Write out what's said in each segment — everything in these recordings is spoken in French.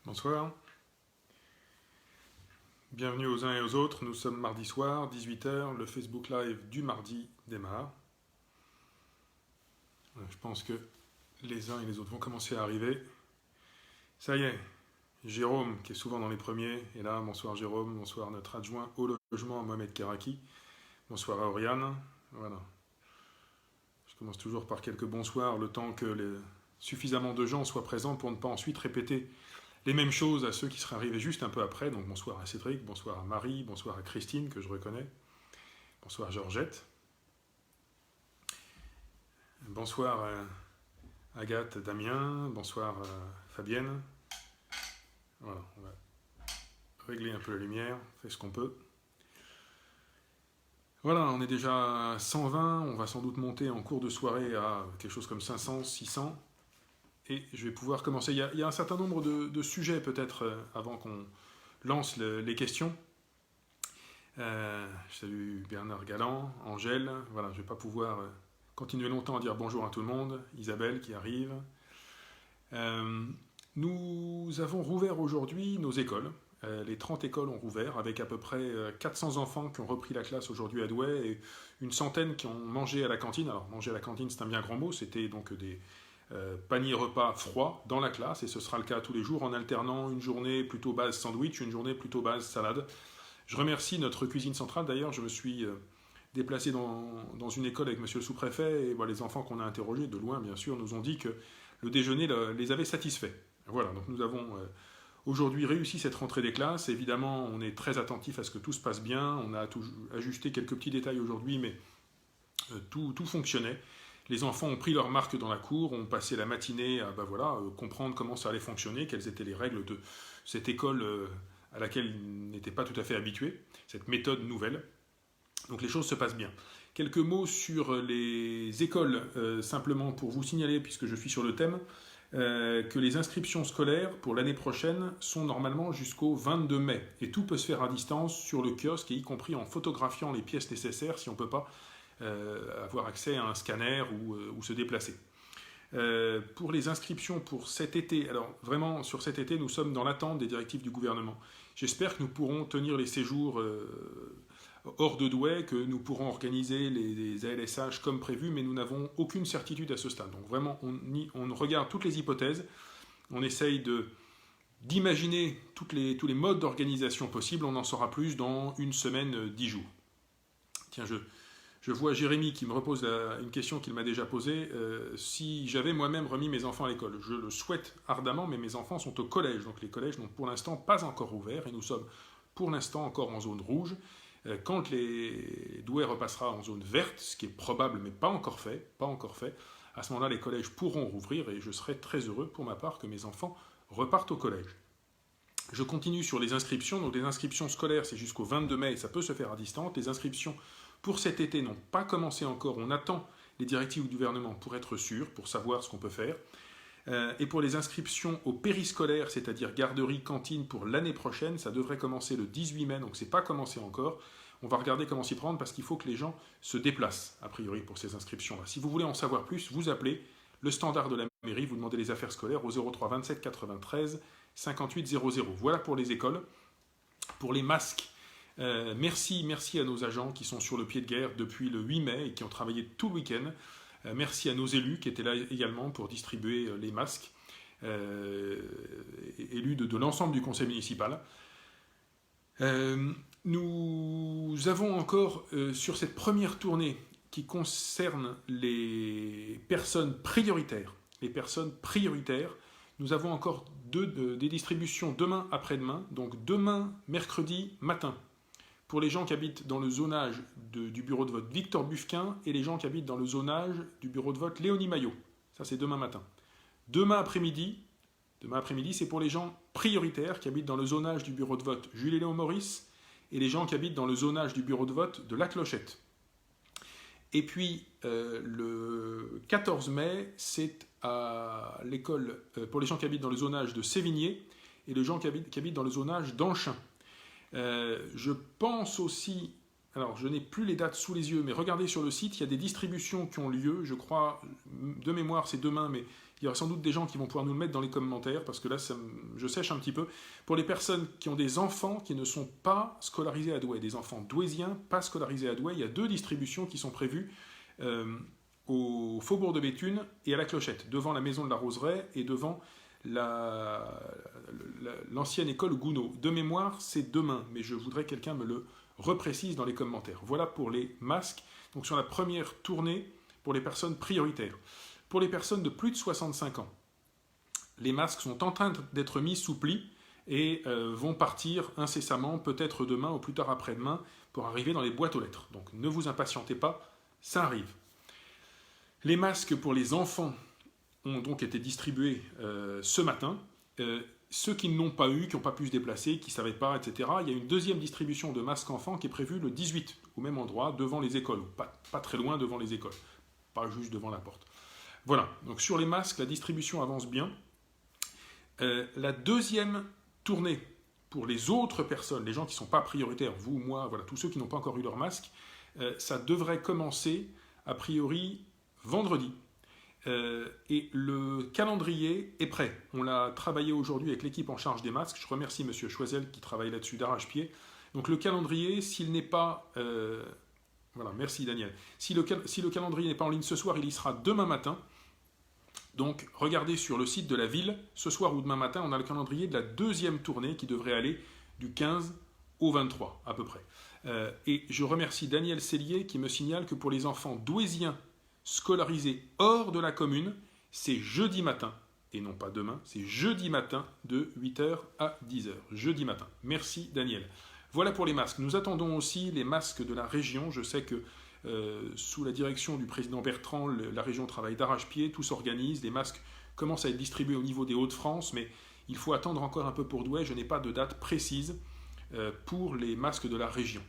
Bonsoir. Bienvenue aux uns et aux autres. Nous sommes mardi soir, 18 h. Le Facebook Live du mardi démarre. Je pense que les uns et les autres vont commencer à arriver. Ça y est, Jérôme, qui est souvent dans les premiers, est là. Bonsoir Jérôme. Bonsoir notre adjoint au logement, Mohamed Keraki. Bonsoir à Oriane. Voilà. Je commence toujours par quelques bonsoirs, le temps que suffisamment de gens soient présents pour ne pas ensuite répéter les mêmes choses à ceux qui seraient arrivés juste un peu après. Donc bonsoir à Cédric, bonsoir à Marie, bonsoir à Christine, que je reconnais. Bonsoir à Georgette. Bonsoir à Agathe, Damien. Bonsoir à Fabienne. Voilà, on va régler un peu la lumière, on fait ce qu'on peut. Voilà, on est déjà à 120, on va sans doute monter en cours de soirée à quelque chose comme 500, 600. Et je vais pouvoir commencer. Il y a un certain nombre de sujets peut-être avant qu'on lance les questions. Je salue Bernard Galland, Angèle. Voilà, je ne vais pas pouvoir continuer longtemps à dire bonjour à tout le monde. Isabelle qui arrive. Nous avons rouvert aujourd'hui nos écoles. Les 30 écoles ont rouvert avec à peu près 400 enfants qui ont repris la classe aujourd'hui à Douai et une centaine qui ont mangé à la cantine. Alors manger à la cantine c'est un bien grand mot, c'était donc des panier repas froid dans la classe, et ce sera le cas tous les jours en alternant une journée plutôt base sandwich, une journée plutôt base salade. Je remercie notre cuisine centrale, d'ailleurs je me suis déplacé dans une école avec monsieur le sous-préfet, et voilà, les enfants qu'on a interrogés, de loin bien sûr, nous ont dit que le déjeuner les avait satisfaits. Voilà, donc nous avons aujourd'hui réussi cette rentrée des classes. Évidemment, on est très attentif à ce que tout se passe bien, on a ajusté quelques petits détails aujourd'hui, mais tout fonctionnait. Les enfants ont pris leur marque dans la cour, ont passé la matinée à comprendre comment ça allait fonctionner, quelles étaient les règles de cette école à laquelle ils n'étaient pas tout à fait habitués, cette méthode nouvelle. Donc les choses se passent bien. Quelques mots sur les écoles, simplement pour vous signaler, puisque je suis sur le thème, que les inscriptions scolaires pour l'année prochaine sont normalement jusqu'au 22 mai. Et tout peut se faire à distance sur le kiosque, et y compris en photographiant les pièces nécessaires si on ne peut pas avoir accès à un scanner ou se déplacer. Pour les inscriptions pour cet été, alors vraiment sur cet été nous sommes dans l'attente des directives du gouvernement. J'espère que nous pourrons tenir les séjours hors de Douai, que nous pourrons organiser les ALSH comme prévu, mais nous n'avons aucune certitude à ce stade. Donc vraiment on regarde toutes les hypothèses, on essaye d'imaginer tous les modes d'organisation possibles, on en saura plus dans une semaine, 10 jours. Tiens, je vois Jérémy qui me repose une question qu'il m'a déjà posée. Si j'avais moi-même remis mes enfants à l'école, je le souhaite ardemment, mais mes enfants sont au collège. Donc les collèges n'ont pour l'instant pas encore ouvert et nous sommes pour l'instant encore en zone rouge. Quand les Douai repassera en zone verte, ce qui est probable mais pas encore fait, à ce moment-là les collèges pourront rouvrir et je serai très heureux pour ma part que mes enfants repartent au collège. Je continue sur les inscriptions. Donc les inscriptions scolaires c'est jusqu'au 22 mai et ça peut se faire à distance. Les inscriptions pour cet été n'ont pas commencé encore, on attend les directives du gouvernement pour être sûr, pour savoir ce qu'on peut faire. Et pour les inscriptions au périscolaire, c'est-à-dire garderie, cantine, pour l'année prochaine, ça devrait commencer le 18 mai, donc c'est pas commencé encore. On va regarder comment s'y prendre parce qu'il faut que les gens se déplacent, a priori, pour ces inscriptions-là. Si vous voulez en savoir plus, vous appelez le standard de la mairie, vous demandez les affaires scolaires au 03 27 93 58 00. Voilà pour les écoles. Pour les masques, merci à nos agents qui sont sur le pied de guerre depuis le 8 mai et qui ont travaillé tout le week-end. Merci à nos élus qui étaient là également pour distribuer les masques, élus de l'ensemble du conseil municipal. Nous avons encore, sur cette première tournée qui concerne les personnes prioritaires, nous avons encore des distributions demain après-demain, donc demain, mercredi matin, pour les gens qui habitent dans le zonage du bureau de vote Victor Bufquin et les gens qui habitent dans le zonage du bureau de vote Léonie Maillot. Ça, c'est demain matin. Demain après-midi, c'est pour les gens prioritaires qui habitent dans le zonage du bureau de vote Jules-Léon Maurice et les gens qui habitent dans le zonage du bureau de vote de La Clochette. Et puis, le 14 mai, c'est à l'école pour les gens qui habitent dans le zonage de Sévigné et les gens qui habitent dans le zonage d'Anchin. Je pense aussi, alors je n'ai plus les dates sous les yeux, mais regardez sur le site, il y a des distributions qui ont lieu, je crois, de mémoire c'est demain, mais Il y aura sans doute des gens qui vont pouvoir nous le mettre dans les commentaires, parce que là, je sèche un petit peu. Pour les personnes qui ont des enfants qui ne sont pas scolarisés à Douai, des enfants douaisiens pas scolarisés à Douai, il y a 2 distributions qui sont prévues au Faubourg de Béthune et à la Clochette, devant la maison de la Roseraie et devant l'ancienne école Gounod. De mémoire, c'est demain, mais je voudrais que quelqu'un me le reprécise dans les commentaires. Voilà pour les masques. Donc sur la première tournée, pour les personnes prioritaires. Pour les personnes de plus de 65 ans, les masques sont en train d'être mis sous pli et vont partir incessamment, peut-être demain ou plus tard après-demain, pour arriver dans les boîtes aux lettres. Donc ne vous impatientez pas, ça arrive. Les masques pour les enfants ont donc été distribués ce matin. Ceux qui ne l'ont pas eu, qui n'ont pas pu se déplacer, qui ne savaient pas, etc., il y a une deuxième distribution de masques enfants qui est prévue le 18, au même endroit, devant les écoles, pas très loin devant les écoles, pas juste devant la porte. Voilà, donc sur les masques, la distribution avance bien. La deuxième tournée pour les autres personnes, les gens qui ne sont pas prioritaires, vous, moi, voilà, tous ceux qui n'ont pas encore eu leur masque, ça devrait commencer a priori vendredi. Et le calendrier est prêt. On l'a travaillé aujourd'hui avec l'équipe en charge des masques. Je remercie M. Choisel qui travaille là-dessus d'arrache-pied. Donc le calendrier, s'il n'est pas... voilà, merci Daniel. Si le calendrier n'est pas en ligne ce soir, il y sera demain matin. Donc regardez sur le site de la ville, ce soir ou demain matin, on a le calendrier de la deuxième tournée qui devrait aller du 15 au 23 à peu près. Et je remercie Daniel Cellier qui me signale que pour les enfants douaisiens scolarisés hors de la commune, c'est jeudi matin, et non pas demain, c'est jeudi matin de 8h à 10h. Jeudi matin. Merci Daniel. Voilà pour les masques. Nous attendons aussi les masques de la région. Je sais que sous la direction du président Bertrand, la région travaille d'arrache-pied, tout s'organise, les masques commencent à être distribués au niveau des Hauts-de-France, mais il faut attendre encore un peu pour Douai. Je n'ai pas de date précise pour les masques de la région.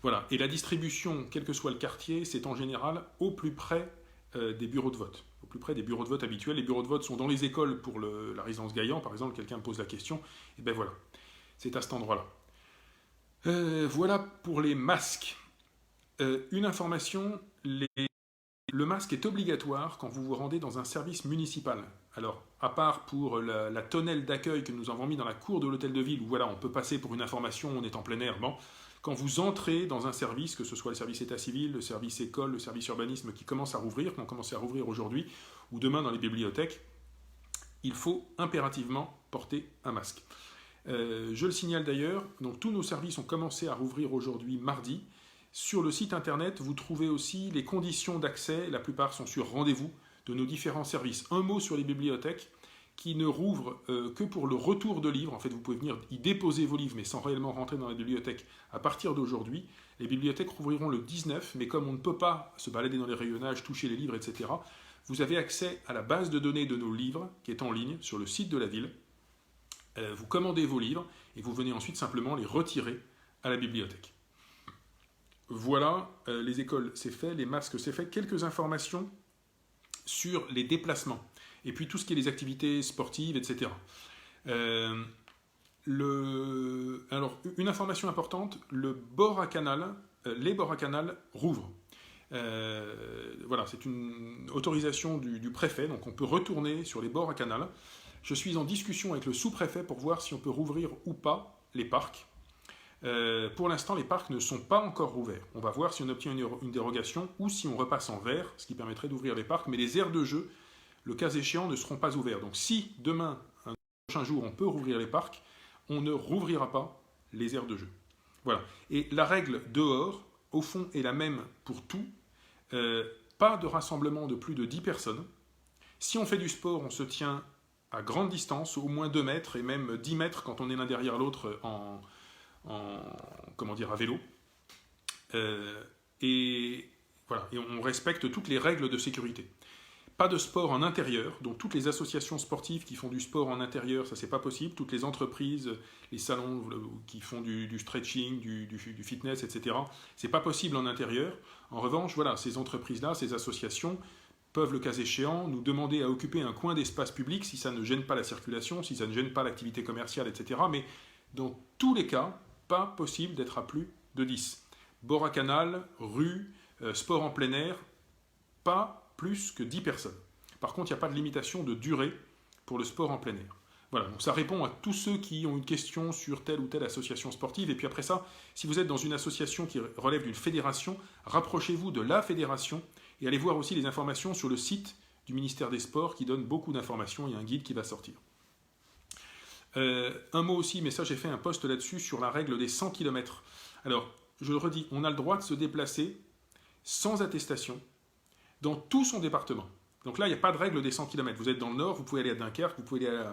Voilà, et la distribution, quel que soit le quartier, c'est en général au plus près des bureaux de vote. Au plus près des bureaux de vote habituels. Les bureaux de vote sont dans les écoles pour la résidence Gaillan, par exemple, quelqu'un me pose la question, et bien voilà, c'est à cet endroit-là. Voilà pour les masques. Une information, le masque est obligatoire quand vous vous rendez dans un service municipal. Alors, à part pour la tonnelle d'accueil que nous avons mis dans la cour de l'hôtel de ville, où voilà, on peut passer pour une information, on est en plein air, bon, quand vous entrez dans un service, que ce soit le service état civil, le service école, le service urbanisme qui commence à rouvrir, qui ont commencé à rouvrir aujourd'hui, ou demain dans les bibliothèques, il faut impérativement porter un masque. Je le signale d'ailleurs, donc tous nos services ont commencé à rouvrir aujourd'hui mardi. Sur le site internet, vous trouvez aussi les conditions d'accès, la plupart sont sur rendez-vous, de nos différents services. Un mot sur les bibliothèques, qui ne rouvrent que pour le retour de livres. En fait, vous pouvez venir y déposer vos livres, mais sans réellement rentrer dans la bibliothèque à partir d'aujourd'hui. Les bibliothèques rouvriront le 19, mais comme on ne peut pas se balader dans les rayonnages, toucher les livres, etc., vous avez accès à la base de données de nos livres, qui est en ligne sur le site de la ville. Vous commandez vos livres, et vous venez ensuite simplement les retirer à la bibliothèque. Voilà, les écoles, c'est fait, les masques, c'est fait. Quelques informations sur les déplacements. Et puis tout ce qui est les activités sportives, etc. Alors, une information importante, les bords à canal rouvrent. Voilà, c'est une autorisation du préfet, donc on peut retourner sur les bords à canal. Je suis en discussion avec le sous-préfet pour voir si on peut rouvrir ou pas les parcs. Pour l'instant, les parcs ne sont pas encore rouverts. On va voir si on obtient une dérogation ou si on repasse en vert, ce qui permettrait d'ouvrir les parcs. Mais les aires de jeu, le cas échéant, ne seront pas ouverts. Donc si demain, un prochain jour, on peut rouvrir les parcs, on ne rouvrira pas les aires de jeu. Voilà. Et la règle dehors, au fond, est la même pour tout. Pas de rassemblement de plus de 10 personnes. Si on fait du sport, on se tient à grande distance, au moins 2 mètres, et même 10 mètres quand on est l'un derrière l'autre à vélo. Et voilà, et on respecte toutes les règles de sécurité. Pas de sport en intérieur, donc toutes les associations sportives qui font du sport en intérieur, ça c'est pas possible. Toutes les entreprises, les salons qui font du stretching, du fitness, etc. C'est pas possible en intérieur. En revanche, voilà, ces entreprises-là, ces associations peuvent, le cas échéant, nous demander à occuper un coin d'espace public si ça ne gêne pas la circulation, si ça ne gêne pas l'activité commerciale, etc. Mais dans tous les cas, pas possible d'être à plus de 10. Bord à canal, rue, sport en plein air, pas plus que 10 personnes. Par contre, il n'y a pas de limitation de durée pour le sport en plein air. Voilà, donc ça répond à tous ceux qui ont une question sur telle ou telle association sportive. Et puis après ça, si vous êtes dans une association qui relève d'une fédération, rapprochez-vous de la fédération et allez voir aussi les informations sur le site du ministère des Sports qui donne beaucoup d'informations. Il y a un guide qui va sortir. Un mot aussi, mais ça j'ai fait un post là-dessus sur la règle des 100 km. Alors, je le redis, on a le droit de se déplacer sans attestation dans tout son département. Donc là, il n'y a pas de règle des 100 km. Vous êtes dans le nord, vous pouvez aller à Dunkerque, vous pouvez aller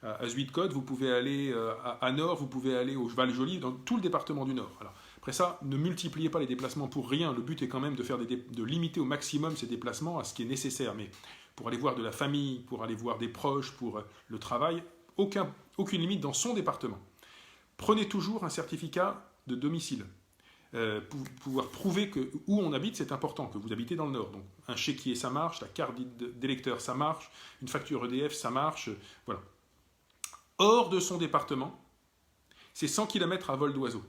à Zuidcote, vous pouvez aller à Nord, vous pouvez aller au Val-Joli, dans tout le département du Nord. Alors, après ça, ne multipliez pas les déplacements pour rien. Le but est quand même de limiter au maximum ces déplacements à ce qui est nécessaire. Mais pour aller voir de la famille, pour aller voir des proches, pour le travail, aucune limite dans son département. Prenez toujours un certificat de domicile. Pour pouvoir prouver que où on habite, c'est important, que vous habitez dans le Nord. Donc un chéquier, ça marche, la carte d'électeur, ça marche, une facture EDF, ça marche, voilà. Hors de son département, c'est 100 km à vol d'oiseau.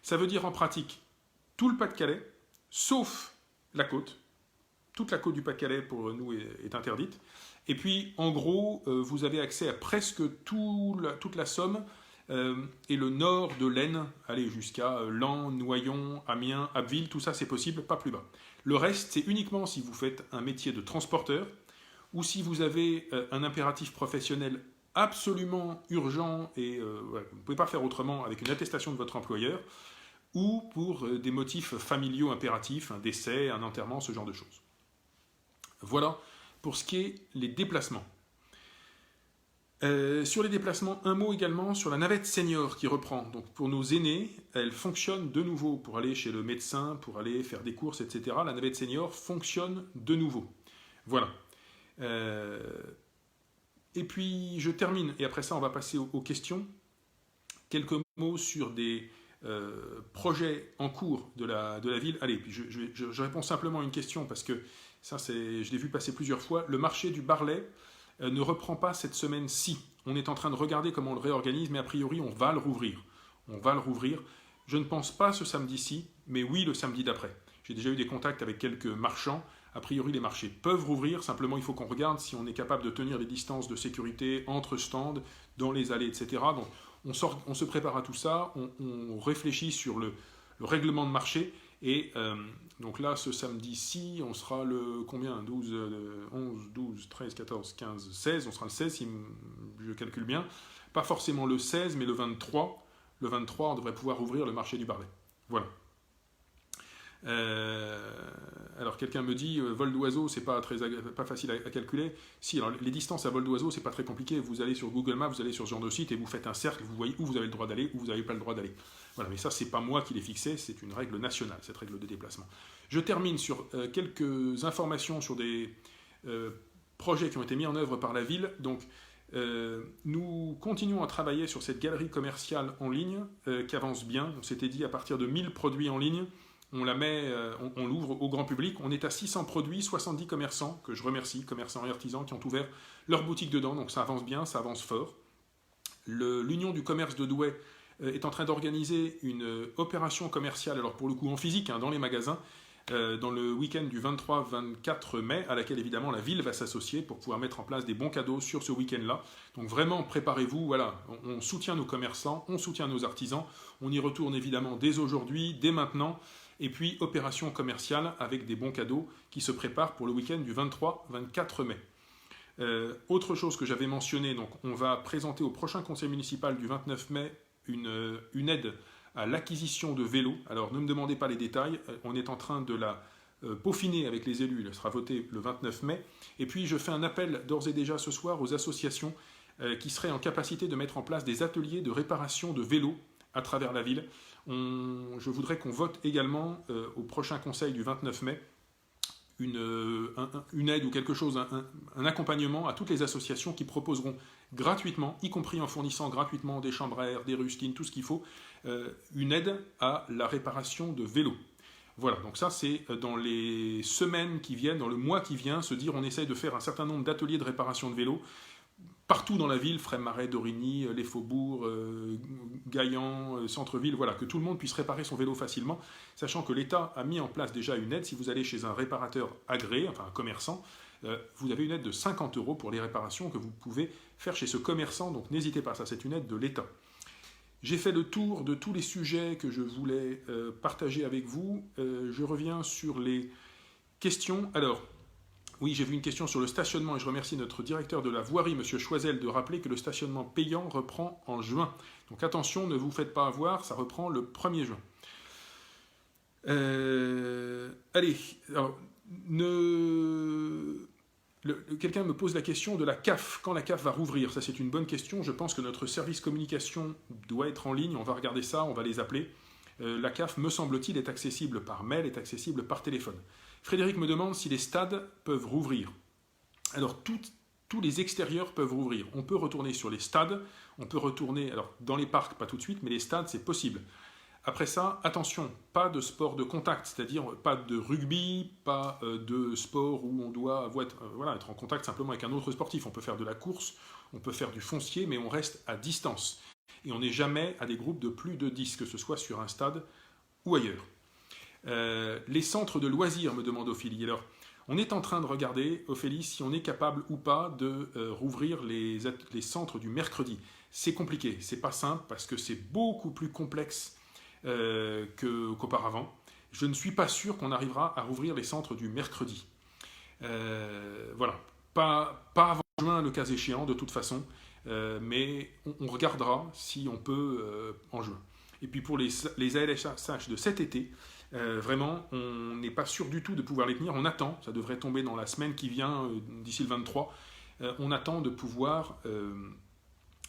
Ça veut dire en pratique tout le Pas-de-Calais, sauf la côte. Toute la côte du Pas-de-Calais, pour nous, est interdite. Et puis, en gros, vous avez accès à presque toute la Somme et le nord de l'Aisne, aller jusqu'à Laon, Noyon, Amiens, Abbeville, tout ça, c'est possible, pas plus bas. Le reste, c'est uniquement si vous faites un métier de transporteur ou si vous avez un impératif professionnel absolument urgent et vous ne pouvez pas faire autrement avec une attestation de votre employeur, ou pour des motifs familiaux impératifs, un décès, un enterrement, ce genre de choses. Voilà pour ce qui est les déplacements. Sur les déplacements, un mot également sur la navette senior qui reprend. Donc pour nos aînés, elle fonctionne de nouveau pour aller chez le médecin, pour aller faire des courses, etc. La navette senior fonctionne de nouveau. Voilà. Et puis je termine, et après ça on va passer aux questions. Quelques mots sur des projets en cours de la ville. Allez, puis je réponds simplement à une question parce que ça, je l'ai vu passer plusieurs fois. Le marché du Barlet ne reprend pas cette semaine-ci. On est en train de regarder comment on le réorganise, mais a priori, on va le rouvrir. On va le rouvrir. Je ne pense pas ce samedi-ci, mais oui le samedi d'après. J'ai déjà eu des contacts avec quelques marchands. A priori, les marchés peuvent rouvrir. Simplement, il faut qu'on regarde si on est capable de tenir les distances de sécurité entre stands, dans les allées, etc. Donc, on se prépare à tout ça. On réfléchit sur le règlement de marché. Et donc là, ce samedi-ci, on sera le combien 12, 11, 12, 13, 14, 15, 16. On sera le 16, si je calcule bien. Pas forcément le 16, mais le 23. Le 23, on devrait pouvoir ouvrir le marché du Barlet. Voilà. Alors quelqu'un me dit vol d'oiseau, c'est pas facile à calculer. Si, alors les distances à vol d'oiseau, c'est pas très compliqué. Vous allez sur Google Maps, vous allez sur ce genre de site et vous faites un cercle, vous voyez où vous avez le droit d'aller, où vous n'avez pas le droit d'aller. Voilà, mais ça, c'est pas moi qui l'ai fixé, c'est une règle nationale, cette règle de déplacement. Je termine sur quelques informations sur des projets qui ont été mis en œuvre par la ville. Donc, nous continuons à travailler sur cette galerie commerciale en ligne qui avance bien. On s'était dit à partir de 1000 produits en ligne, on l'ouvre au grand public. On est à 600 produits, 70 commerçants, que je remercie, commerçants et artisans qui ont ouvert leur boutique dedans. Donc ça avance bien, ça avance fort. L'Union du commerce de Douai est en train d'organiser une opération commerciale, alors pour le coup en physique, dans les magasins, dans le week-end du 23-24 mai, à laquelle évidemment la ville va s'associer pour pouvoir mettre en place des bons cadeaux sur ce week-end-là. Donc vraiment, préparez-vous, voilà, on soutient nos commerçants, on soutient nos artisans, on y retourne évidemment dès aujourd'hui, dès maintenant, et puis opération commerciale avec des bons cadeaux qui se préparent pour le week-end du 23-24 mai. Autre chose que j'avais mentionné, donc on va présenter au prochain conseil municipal du 29 mai une aide à l'acquisition de vélos. Alors ne me demandez pas les détails, on est en train de la peaufiner avec les élus, elle sera votée le 29 mai. Et puis je fais un appel d'ores et déjà ce soir aux associations qui seraient en capacité de mettre en place des ateliers de réparation de vélos à travers la ville. Je voudrais qu'on vote également au prochain conseil du 29 mai une aide ou quelque chose, un accompagnement à toutes les associations qui proposeront gratuitement, y compris en fournissant gratuitement des chambres à air, des rustines, tout ce qu'il faut, une aide à la réparation de vélos. Voilà, donc ça c'est dans les semaines qui viennent, dans le mois qui vient, se dire on essaye de faire un certain nombre d'ateliers de réparation de vélos, partout dans la ville, Fresnes-Marais, Dorigny, les Faubourgs, Gaillan, centre-ville, voilà, que tout le monde puisse réparer son vélo facilement, sachant que l'État a mis en place déjà une aide. Si vous allez chez un réparateur agréé, enfin un commerçant, vous avez une aide de 50 € pour les réparations que vous pouvez faire chez ce commerçant, donc n'hésitez pas, ça c'est une aide de l'État. J'ai fait le tour de tous les sujets que je voulais partager avec vous. Je reviens sur les questions. Alors, oui, j'ai vu une question sur le stationnement et je remercie notre directeur de la voirie, M. Choisel, de rappeler que le stationnement payant reprend en juin. Donc attention, ne vous faites pas avoir, ça reprend le 1er juin. Allez, alors, quelqu'un me pose la question de la CAF, quand la CAF va rouvrir. Ça, c'est une bonne question. Je pense que notre service communication doit être en ligne. On va regarder ça, on va les appeler. La CAF, me semble-t-il, est accessible par mail, est accessible par téléphone. Frédéric me demande si les stades peuvent rouvrir. Alors, tous les extérieurs peuvent rouvrir. On peut retourner sur les stades, on peut retourner, alors dans les parcs, pas tout de suite, mais les stades, c'est possible. Après ça, attention, pas de sport de contact, c'est-à-dire pas de rugby, pas de sport où on doit être en contact simplement avec un autre sportif. On peut faire de la course, on peut faire du foncier, mais on reste à distance. Et on n'est jamais à des groupes de plus de 10, que ce soit sur un stade ou ailleurs. Les centres de loisirs, me demande Ophélie. Alors, on est en train de regarder, Ophélie, si on est capable ou pas de rouvrir les centres du mercredi. C'est compliqué, c'est pas simple, parce que c'est beaucoup plus complexe qu'auparavant. Je ne suis pas sûr qu'on arrivera à rouvrir les centres du mercredi. Voilà, pas avant juin, le cas échéant, de toute façon, mais on regardera si on peut en juin. Et puis pour les ALSH de cet été, vraiment, on n'est pas sûr du tout de pouvoir les tenir. On attend, ça devrait tomber dans la semaine qui vient, d'ici le 23, on attend de pouvoir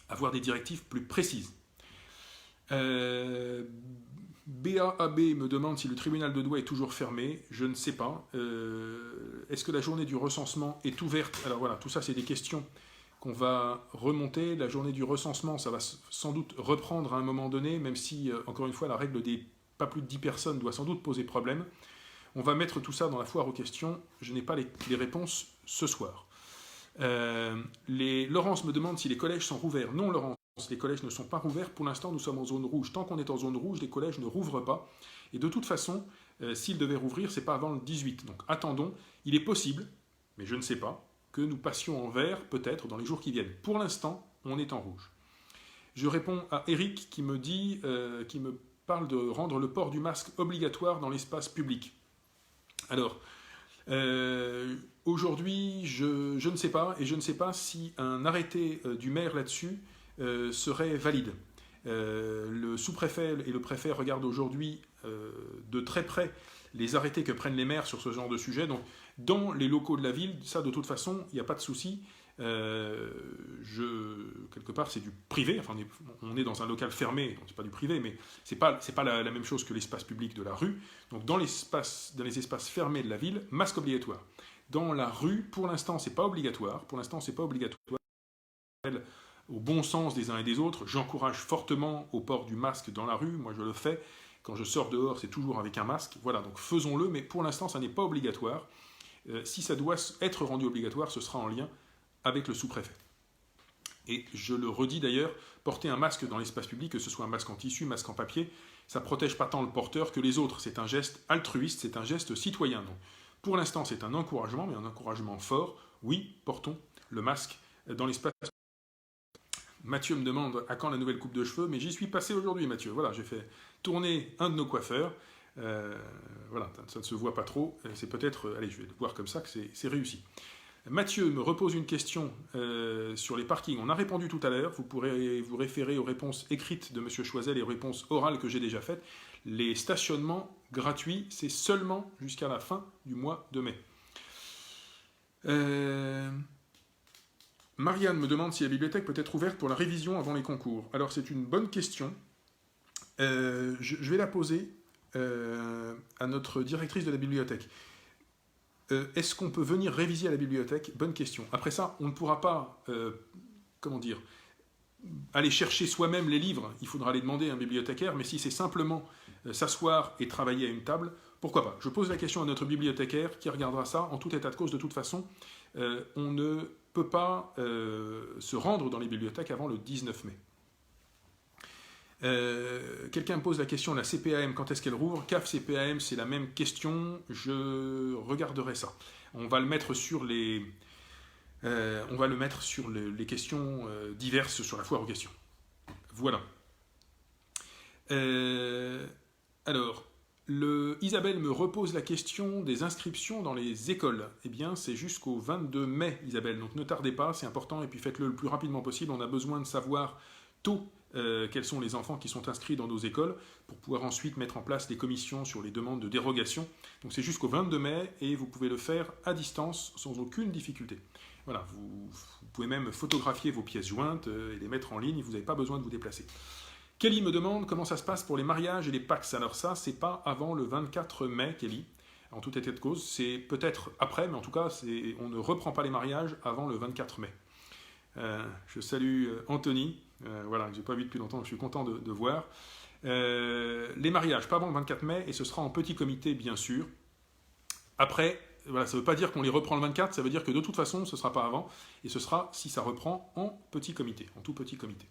avoir des directives plus précises. BAAB me demande si le tribunal de Douai est toujours fermé. Je ne sais pas. Est-ce que la journée du recensement est ouverte? Alors voilà, tout ça c'est des questions qu'on va remonter. La journée du recensement, ça va sans doute reprendre à un moment donné, même si, encore une fois, la règle des pas plus de 10 personnes doit sans doute poser problème. On va mettre tout ça dans la foire aux questions. Je n'ai pas les réponses ce soir. Laurence me demande si les collèges sont rouverts. Non, Laurence, les collèges ne sont pas rouverts. Pour l'instant, nous sommes en zone rouge. Tant qu'on est en zone rouge, les collèges ne rouvrent pas. Et de toute façon, s'ils devaient rouvrir, ce n'est pas avant le 18. Donc attendons. Il est possible, mais je ne sais pas, que nous passions en vert, peut-être, dans les jours qui viennent. Pour l'instant, on est en rouge. Je réponds à Eric qui me dit, qui me parle de rendre le port du masque obligatoire dans l'espace public. Alors, aujourd'hui, je ne sais pas, et je ne sais pas si un arrêté du maire là-dessus serait valide. Le sous-préfet et le préfet regardent aujourd'hui de très près les arrêtés que prennent les maires sur ce genre de sujet. Donc, dans les locaux de la ville, ça, de toute façon, il n'y a pas de souci. Quelque part, c'est du privé. Enfin, on est dans un local fermé, donc c'est pas du privé, mais c'est pas la même chose que l'espace public de la rue. Donc, dans les espaces fermés de la ville, masque obligatoire. Dans la rue, pour l'instant, c'est pas obligatoire. Au bon sens des uns et des autres, j'encourage fortement au port du masque dans la rue. Moi, je le fais. Quand je sors dehors, c'est toujours avec un masque. Voilà, donc faisons-le, mais pour l'instant, ça n'est pas obligatoire. Si ça doit être rendu obligatoire, ce sera en lien avec le sous-préfet. Et je le redis d'ailleurs, porter un masque dans l'espace public, que ce soit un masque en tissu, masque en papier, ça ne protège pas tant le porteur que les autres. C'est un geste altruiste, c'est un geste citoyen. Donc, pour l'instant, c'est un encouragement, mais un encouragement fort. Oui, portons le masque dans l'espace public. Mathieu me demande à quand la nouvelle coupe de cheveux, mais j'y suis passé aujourd'hui, Mathieu. Voilà, j'ai fait tourner un de nos coiffeurs. Voilà, ça ne se voit pas trop. C'est peut-être, allez, je vais le voir comme ça, que c'est réussi. Mathieu me repose une question sur les parkings. On a répondu tout à l'heure. Vous pourrez vous référer aux réponses écrites de M. Choisel et aux réponses orales que j'ai déjà faites. Les stationnements gratuits, c'est seulement jusqu'à la fin du mois de mai. Marianne me demande si la bibliothèque peut être ouverte pour la révision avant les concours. Alors, c'est une bonne question. Je vais la poser à notre directrice de la bibliothèque. Est-ce qu'on peut venir réviser à la bibliothèque? Bonne question. Après ça, on ne pourra pas, aller chercher soi-même les livres. Il faudra les demander à un bibliothécaire, mais si c'est simplement s'asseoir et travailler à une table, pourquoi pas? Je pose la question à notre bibliothécaire qui regardera ça. En tout état de cause, de toute façon, on ne peut pas se rendre dans les bibliothèques avant le 19 mai. Quelqu'un me pose la question, la CPAM, quand est-ce qu'elle rouvre? CAF, CPAM, c'est la même question, je regarderai ça. On va le mettre sur les questions diverses sur la foire aux questions. Voilà. Alors, Isabelle me repose la question des inscriptions dans les écoles. Eh bien, c'est jusqu'au 22 mai, Isabelle. Donc ne tardez pas, c'est important, et puis faites-le le plus rapidement possible. On a besoin de savoir tôt quels sont les enfants qui sont inscrits dans nos écoles pour pouvoir ensuite mettre en place des commissions sur les demandes de dérogation. Donc c'est jusqu'au 22 mai et vous pouvez le faire à distance sans aucune difficulté. Voilà, vous pouvez même photographier vos pièces jointes et les mettre en ligne, vous n'avez pas besoin de vous déplacer. Kelly me demande comment ça se passe pour les mariages et les Pacs. Alors ça, c'est pas avant le 24 mai, Kelly. En tout état de cause, c'est peut-être après, mais en tout cas, on ne reprend pas les mariages avant le 24 mai. Je salue Anthony, voilà, que je n'ai pas vu depuis longtemps, je suis content de voir. Les mariages, pas avant le 24 mai, et ce sera en petit comité, bien sûr. Après, voilà, ça ne veut pas dire qu'on les reprend le 24, ça veut dire que de toute façon, ce ne sera pas avant, et ce sera, si ça reprend, en petit comité, en tout petit comité.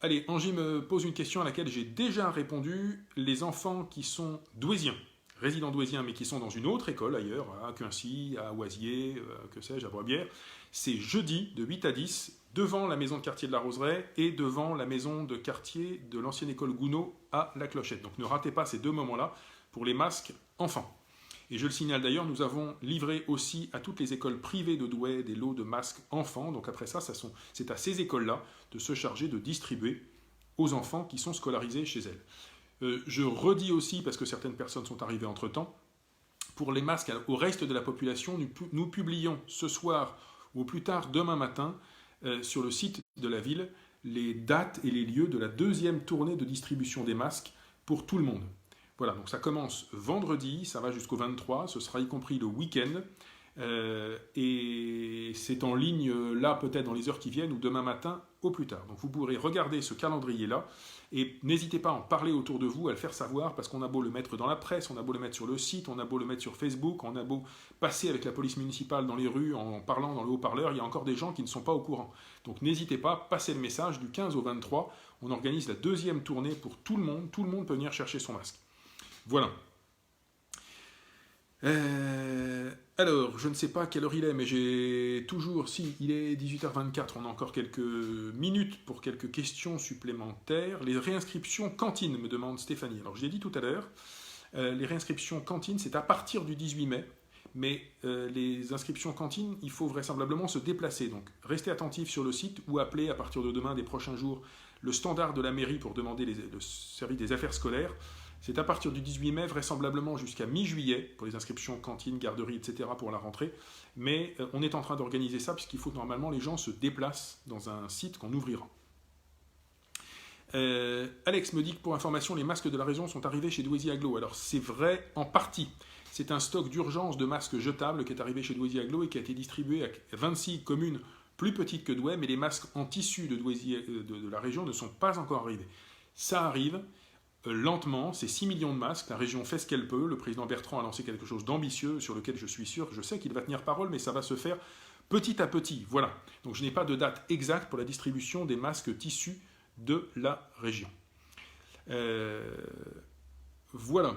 Allez, Angie me pose une question à laquelle j'ai déjà répondu. Les enfants qui sont douésiens, résidents douésiens, mais qui sont dans une autre école ailleurs, à Quincy, à Oisier, que sais-je, à Boisbière, c'est jeudi de 8 à 10, devant la maison de quartier de la Roseraie et devant la maison de quartier de l'ancienne école Gounod à La Clochette. Donc ne ratez pas ces deux moments-là pour les masques enfants. Et je le signale d'ailleurs, nous avons livré aussi à toutes les écoles privées de Douai des lots de masques enfants. Donc après ça, c'est à ces écoles-là de se charger de distribuer aux enfants qui sont scolarisés chez elles. Je redis aussi, parce que certaines personnes sont arrivées entre-temps, pour les masques au reste de la population, nous publions ce soir ou au plus tard demain matin sur le site de la ville les dates et les lieux de la deuxième tournée de distribution des masques pour tout le monde. Voilà, donc ça commence vendredi, ça va jusqu'au 23, ce sera y compris le week-end, et c'est en ligne là peut-être dans les heures qui viennent ou demain matin au plus tard. Donc vous pourrez regarder ce calendrier-là, et n'hésitez pas à en parler autour de vous, à le faire savoir, parce qu'on a beau le mettre dans la presse, on a beau le mettre sur le site, on a beau le mettre sur Facebook, on a beau passer avec la police municipale dans les rues en parlant dans le haut-parleur, il y a encore des gens qui ne sont pas au courant. Donc n'hésitez pas, passez le message, du 15 au 23, on organise la deuxième tournée pour tout le monde peut venir chercher son masque. Voilà. Alors, je ne sais pas quelle heure il est, mais j'ai toujours... Si, il est 18h24, on a encore quelques minutes pour quelques questions supplémentaires. Les réinscriptions cantine, me demande Stéphanie. Alors, je l'ai dit tout à l'heure, les réinscriptions cantine, c'est à partir du 18 mai. Mais les inscriptions cantine, il faut vraisemblablement se déplacer. Donc, restez attentifs sur le site ou appelez à partir de demain, des prochains jours, le standard de la mairie pour demander le service des affaires scolaires. C'est à partir du 18 mai, vraisemblablement jusqu'à mi-juillet, pour les inscriptions cantine, garderie, etc. pour la rentrée. Mais on est en train d'organiser ça, puisqu'il faut que normalement les gens se déplacent dans un site qu'on ouvrira. Alex me dit que pour information, les masques de la région sont arrivés chez Douaisis Agglo. Alors c'est vrai en partie. C'est un stock d'urgence de masques jetables qui est arrivé chez Douaisis Agglo et qui a été distribué à 26 communes plus petites que Douai, mais les masques en tissu de la région ne sont pas encore arrivés. Ça arrive. Lentement, c'est 6 millions de masques, la région fait ce qu'elle peut, le président Bertrand a lancé quelque chose d'ambitieux sur lequel je suis sûr, je sais qu'il va tenir parole, mais ça va se faire petit à petit, voilà. Donc je n'ai pas de date exacte pour la distribution des masques tissus de la région. Voilà.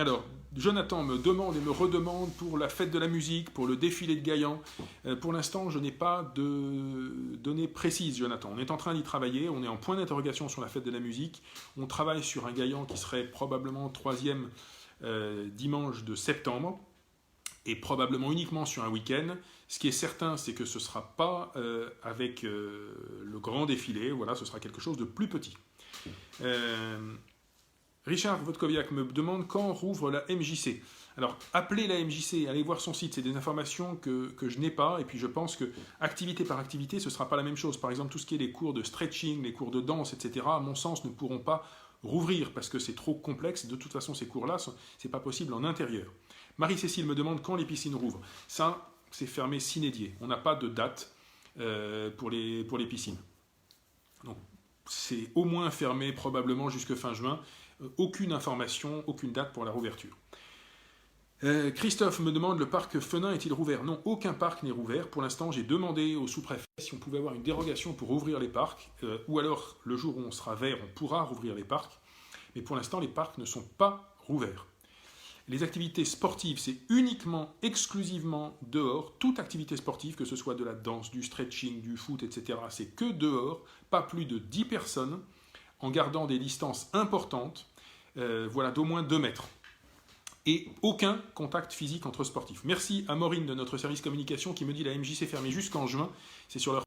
Alors, Jonathan me demande et me redemande pour la fête de la musique, pour le défilé de Gaillan. Pour l'instant, je n'ai pas de données précises, Jonathan. On est en train d'y travailler, on est en point d'interrogation sur la fête de la musique. On travaille sur un Gaillan qui serait probablement 3e dimanche de septembre, et probablement uniquement sur un week-end. Ce qui est certain, c'est que ce ne sera pas avec le grand défilé, voilà, ce sera quelque chose de plus petit. Richard Vodkoviak me demande quand rouvre la MJC. Alors, appelez la MJC, allez voir son site, c'est des informations que je n'ai pas, et puis je pense que activité par activité, ce ne sera pas la même chose. Par exemple, tout ce qui est les cours de stretching, les cours de danse, etc., à mon sens, ne pourront pas rouvrir, parce que c'est trop complexe. De toute façon, ces cours-là, ce n'est pas possible en intérieur. Marie-Cécile me demande quand les piscines rouvrent. Ça, c'est fermé sine die. On n'a pas de date pour les piscines. Donc, c'est au moins fermé probablement jusque fin juin. Aucune information, aucune date pour la rouverture. Christophe me demande, le parc Fenin est-il rouvert? Non, aucun parc n'est rouvert. Pour l'instant, j'ai demandé au sous-préfet si on pouvait avoir une dérogation pour rouvrir les parcs, ou alors le jour où on sera vert, on pourra rouvrir les parcs. Mais pour l'instant, les parcs ne sont pas rouverts. Les activités sportives, c'est uniquement, exclusivement dehors. Toute activité sportive, que ce soit de la danse, du stretching, du foot, etc., c'est que dehors, pas plus de 10 personnes, en gardant des distances importantes, voilà, d'au moins 2 mètres. Et aucun contact physique entre sportifs. Merci à Maureen de notre service communication qui me dit la MJC est fermée jusqu'en juin. C'est sur leur